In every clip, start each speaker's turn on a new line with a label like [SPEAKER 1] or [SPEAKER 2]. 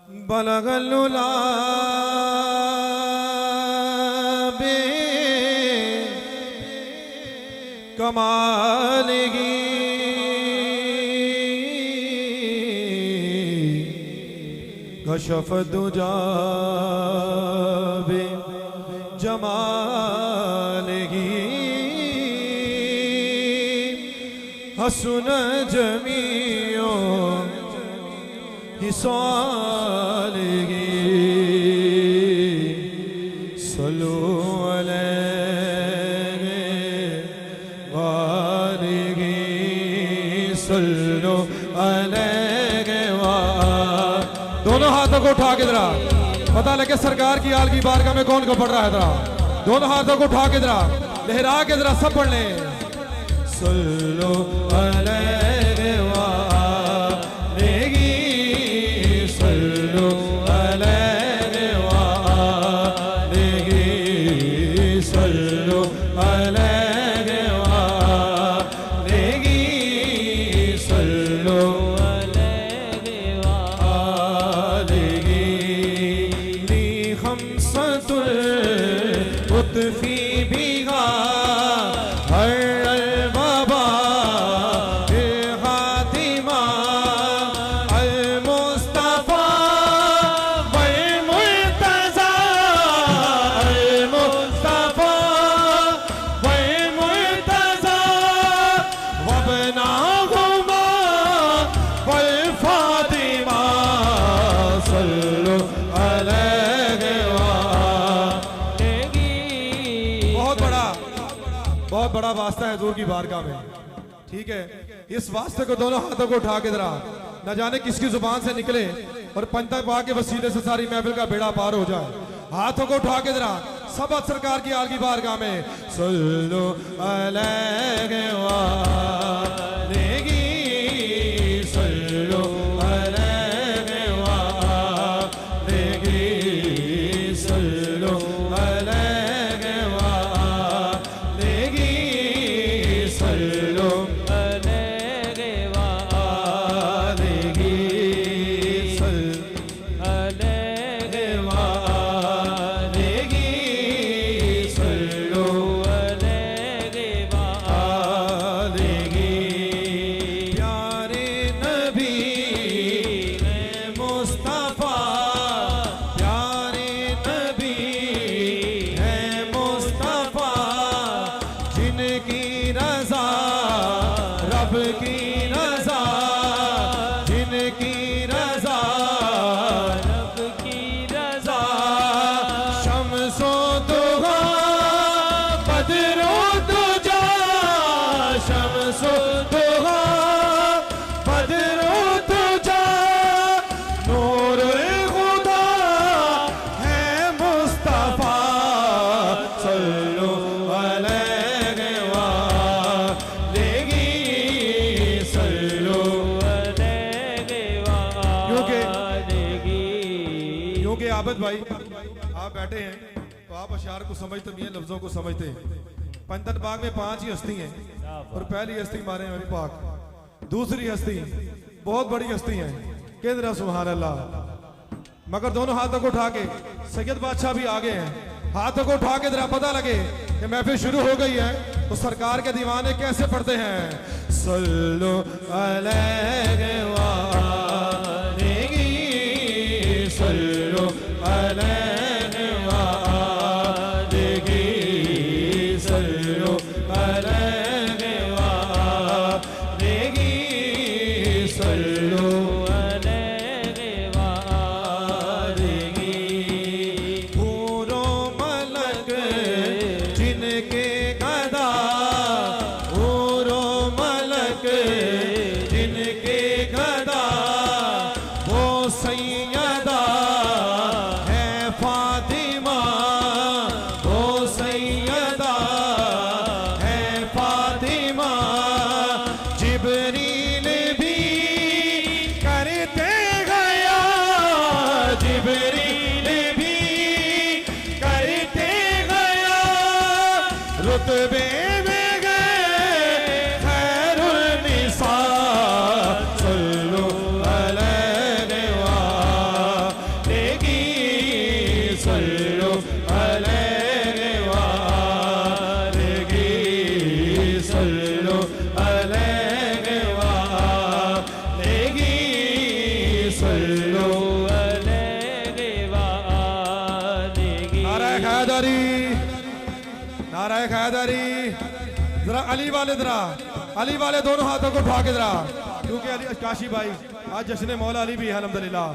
[SPEAKER 1] बलगलुला बे कमालगी कशफ दुजा बे जमालगी हसन जमियो हिसालगी सल्लु अलैहि वालिही सल्लु अलैहि वा। दोनों हाथों को उठा के जरा पता लगे सरकार की आल की बारगाह में कौन को पढ़ रहा है। जरा दोनों हाथों को उठा के जरा लहरा के जरा सब पढ़ लें। सल्लु अलैहि वालिही सल्लु अलैहि वालिही सल्लु अलैहि वालिही सल्लु अलैहि वालिही ली खम्सतुल उत्फी बिहा बहुत बड़ा वास्ता है हुजूर की बारगाह में। ठीक है, इस वास्ते को दोनों हाथों को उठा के जरा न जाने किसकी जुबान से निकले और पंता पा के वसीले से सारी महफिल का बेड़ा पार हो जाए। हाथों को उठा के जरा सब सरकार की आल की बारगाह में सल्लु अलैहि वालिही सल्लु अलैहि वालिही सल्लु अलैहि वालिही सल्लु अलैहि वालिही सल्लु अलैहि वालिही सल्लु अलैहि वालिही। प्यारे नबी है मुस्तफा प्यारे नबी है मुस्तफा जिनकी रजा रब की रजा जिनकी रजा रब की रजा शम्सो दुहा बदरो दुजा शम्सो दुहा बदरो दुजा नूर खुदा है मुस्तफा सल्लु अलैहि वालिही सल्लु अलैहि वालिही। क्योंकि आबद भाई आप बैठे हैं तो आप अशार को समझते भी हैं, लफ्जों को समझते हैं। पंतन बाग में 5 ही हस्ती हैं और पहली हस्ती हमारे नबी पाक, दूसरी हस्ती बहुत बड़ी हस्ती है केंद्र सुभान अल्लाह। मगर दोनों हाथों को उठा के सैयद बादशाह भी आगे हैं। हाथों को उठा के जरा पता लगे कि महफिल शुरू हो गई है तो सरकार के दीवाने कैसे पढ़ते हैं। सल्लु अलैहि वालिही सल्लु अलैहि वालिही सल्लु अलैहि वालिही सल्लु अलैहि वालिही। पूरो मलक जिनके गदा पूरो मलक जिनके गदा वो सैयदा है फातिमा वो सैयदा है फातिमा। जिब्रील भी करते गया जिब्रील भी करते गया रुतबे में गए खैरुल निसा सल्लु अलैहि वालिही नाराए हैदरी। जरा अली वाले जरा, अली वाले दोनों हाथों को उठा के जरा, क्योंकि अली काशी भाई आज जश्न मौला अली भी है अल्हम्दुलिल्लाह।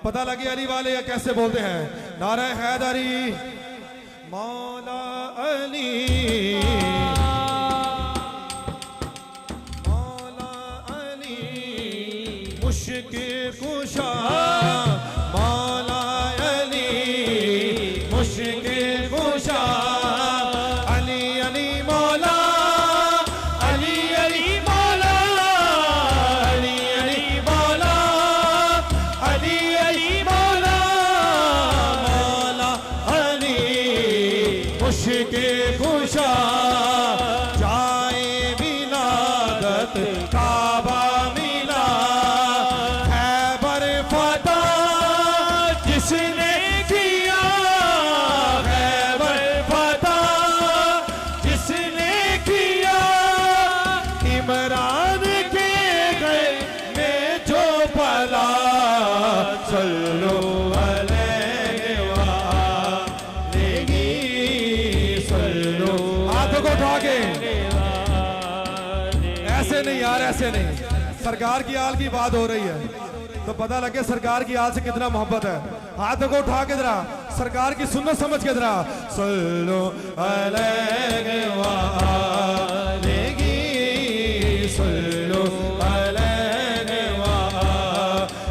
[SPEAKER 1] पता लगे अली वाले कैसे बोलते हैं। नाराए हैदरी मौला अली, मौला अली मुश्किल कुशा, मौला अली मुश्किल कुशा। अली अली मौला, अली अली मौला, अली अली मौला, अली अली मौला, मौला अली मुश्किल कुशा। जाए विलादत काबा मिला, खैबर फतह जिसने किया, खैबर फतह जिसने किया। इमरान के घर में जो पला, सल्लो अलैहि वालेही सल्लो। हाथों को उठा के, ऐसे नहीं यार, ऐसे नहीं। सरकार की आल की बात हो रही है तो पता लगे सरकार की आल से कितना मोहब्बत है। हाथों को उठा के जरा सरकार की सुन्नत समझ के जरा, सल्लो अलैहि वालेही सल्लो अलैहि वालेही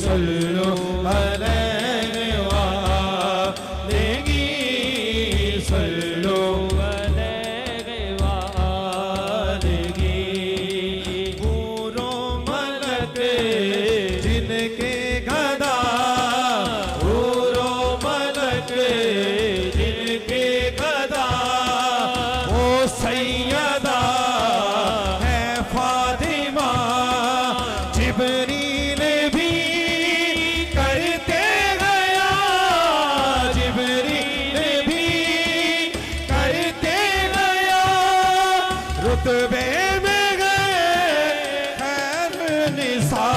[SPEAKER 1] सल्लो अलैहि वालेही सल्लो अलैहि वालेही। पूरो मलक जिनके गदा, पूरो मलक जिनके गदा, वो सैयदा है फातिमा। जिब्रील भी करते गया, जिब्रील भी करते गया। रुतबे में गए खैर निसा,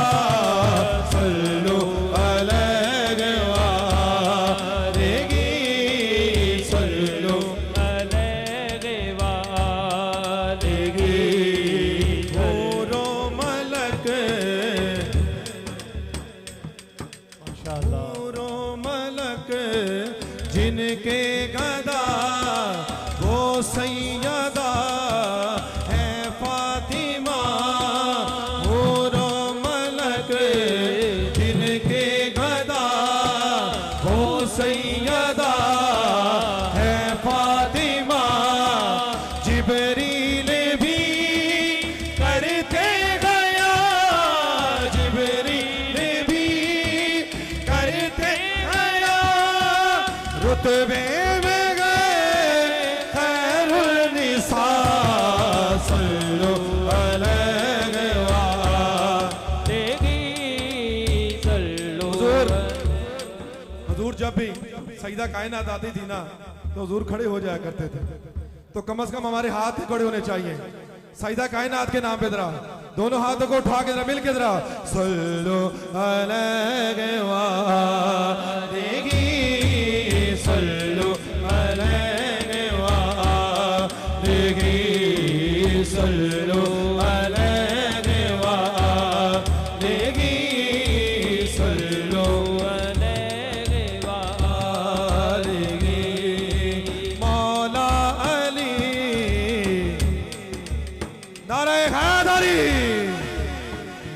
[SPEAKER 1] सल्लो अलैहि वालेही सल्लो अलैहि वालेही। पूरो मलक, पूरो मलक जिनके गदा, वो सैयदा है फातिमा। पूरो मलक जिनके गदा, वो सैयदा है फातिमा। जिब्रील भी करते गया, जिब्रील भी करते गया। रुतबे में गए खैरुल निसा, सल्लो अलैहि वालेही सल्लो। हुजूर जब भी सईदा कायनात आती थी ना तो हुजूर खड़े हो जाया करते थे, तो कम से कम हमारे हाथ खड़े होने चाहिए सईदा कायनात के नाम पे। जरा दोनों हाथों को उठा के जरा मिल के जरा, सल्लो अलैहि वालेही सल्लो अलैहि वालेही सल्लो अलैहि वालेही सल्लो अलैहि वालेही। मौला अली, नारे हैदरी।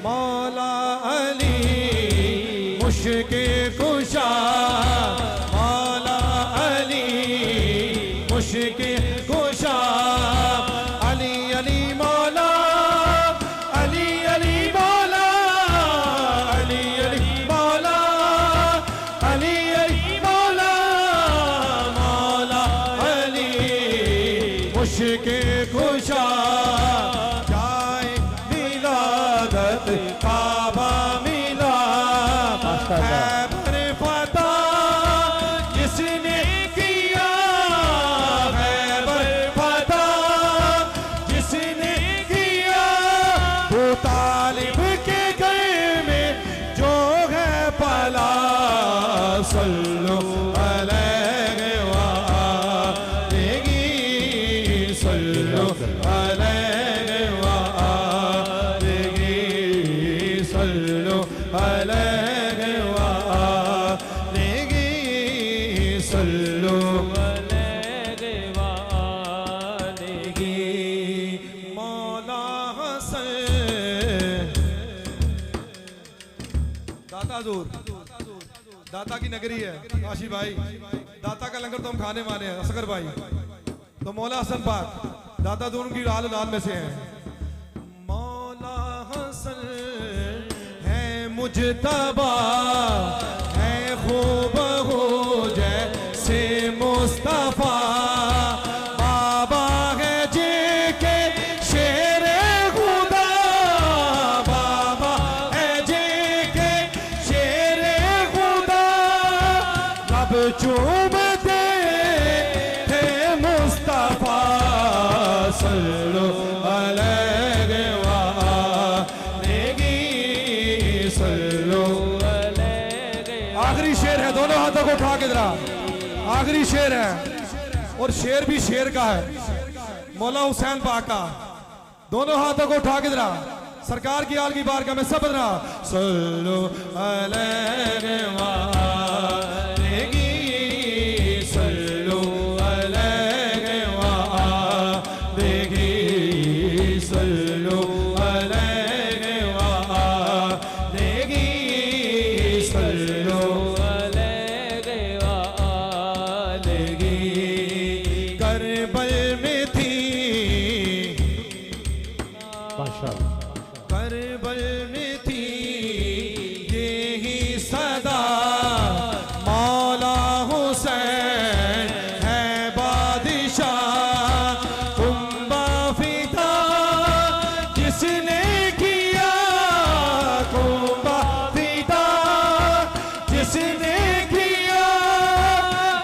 [SPEAKER 1] मौला अली मुश्किल कुशा, मौला अली मुश्किल कुशा। अली अली मौला, अली अली मौला, अली अली मौला, अली अली मौला, मौला अली मुश्किल कुशा। जाए विलादत काबा मिला, खैबर फतह जिसने किया, खैबर फतह जिसने किया। वो तालिब के घर में जो है पला, सल्लो अलैहि वालेही अलैहि वालेगी सल्लु अलैहि वालेगी मौला हसन दाता दूर दाता की नगरी है काशी भाई दाता का लंगर तो हम खाने वाले हैं असगर भाई तो मौला हसन पाक दाता दूर की लाल लाल में से हैं मौला हसन है मुजतबा है खूब हो जैसे मुस्तफा बाबा है जी के शेर खुदा बाबा है जी के शेर खुदा रब चूमते थे मुस्तफा सल्लु अलैहि वालेगी सल्लु अलैहि। आखिरी शेर है दोनों हाथों को उठा के जरा आखिरी शेर है और शेर भी शेर का है मौला हुसैन पाक का दोनों हाथों को उठा के जरा सरकार की आल की बारगाह में सब जरा सल्लु अलैहि वालेगी सल्लु अलैहि वालेगी सल्लु अलैहि वालेगी सल्लु अलैहि वालेगी करबल में थी करबल में थी यही सदा मौला हुसैन है बादशाह कुंबा फिदा जिसने किया कुंबा फिदा जिसने किया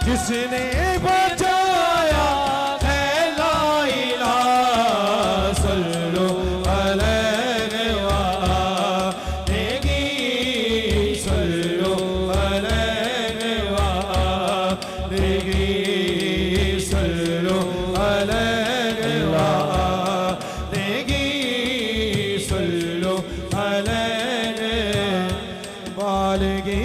[SPEAKER 1] जिसने बचाया है ला इलाहा सल्लु अलैहि वालेगी सल्लु अलैहि वालेगी सल्लु अलैहि वालेगी सल्लु अलैहि वालेगी